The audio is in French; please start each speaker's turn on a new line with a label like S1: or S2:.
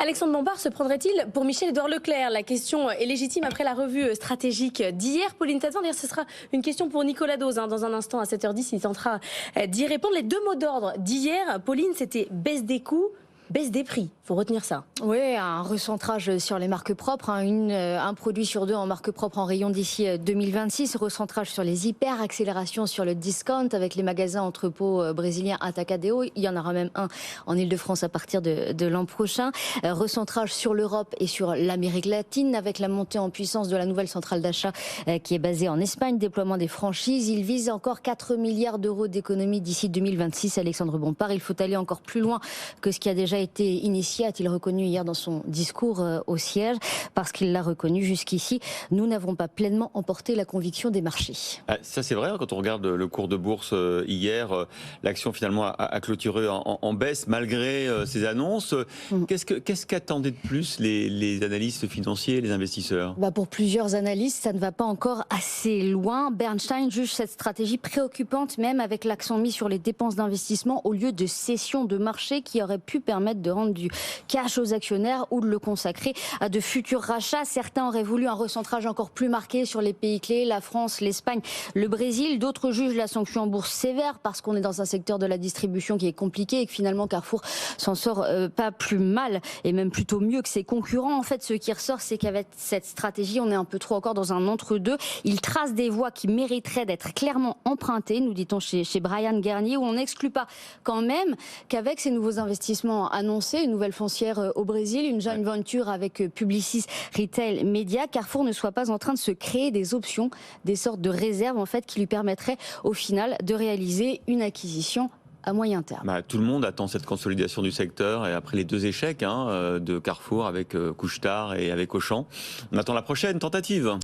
S1: Alexandre Bompard se prendrait-il pour Michel-Édouard Leclerc? La question est légitime après la revue stratégique d'hier. Pauline Tazan, d'ailleurs, ce sera une question pour Nicolas Dose dans un instant à 7h10. Il tentera d'y répondre. Les deux mots d'ordre d'hier, Pauline, c'était baisse des coûts, baisse des prix. Il faut retenir ça.
S2: Oui, un recentrage sur les marques propres, un produit sur deux en marque propre en rayon d'ici 2026, recentrage sur les hyper, accélération sur le discount avec les magasins entrepôts brésiliens Atacadão. Il y en aura même un en Ile-de-France à partir de l'an prochain. Recentrage sur l'Europe et sur l'Amérique latine avec la montée en puissance de la nouvelle centrale d'achat qui est basée en Espagne, déploiement des franchises. Il vise encore 4 milliards d'euros d'économies d'ici 2026. Alexandre Bompard, il faut aller encore plus loin que ce qui a déjà été initié, a-t-il reconnu hier dans son discours au siège, parce qu'il l'a reconnu jusqu'ici. Nous n'avons pas pleinement emporté la conviction des marchés.
S3: Ça c'est vrai, quand on regarde le cours de bourse hier, l'action finalement a clôturé en baisse malgré ces annonces. Qu'est-ce qu'attendaient de plus les analystes financiers, les investisseurs?
S2: Pour plusieurs analystes, ça ne va pas encore assez loin. Bernstein juge cette stratégie préoccupante, même avec l'accent mis sur les dépenses d'investissement au lieu de cession de marché qui aurait pu permettre de rendre du cash aux actionnaires ou de le consacrer à de futurs rachats. Certains auraient voulu un recentrage encore plus marqué sur les pays clés, la France, l'Espagne, le Brésil. D'autres jugent la sanction en bourse sévère parce qu'on est dans un secteur de la distribution qui est compliqué et que finalement Carrefour s'en sort pas plus mal et même plutôt mieux que ses concurrents. En fait, ce qui ressort, c'est qu'avec cette stratégie, on est un peu trop encore dans un entre-deux. Il trace des voies qui mériteraient d'être clairement empruntées, nous dit-on chez Bryan Garnier, où on n'exclut pas quand même qu'avec ces nouveaux investissements annoncés, une nouvelle foncière au Brésil, une joint venture avec Publicis Retail Media, Carrefour ne soit pas en train de se créer des options, des sortes de réserves en fait qui lui permettraient au final de réaliser une acquisition à moyen terme.
S3: Tout le monde attend cette consolidation du secteur et après les deux échecs de Carrefour avec Couche-Tard et avec Auchan, on attend la prochaine tentative.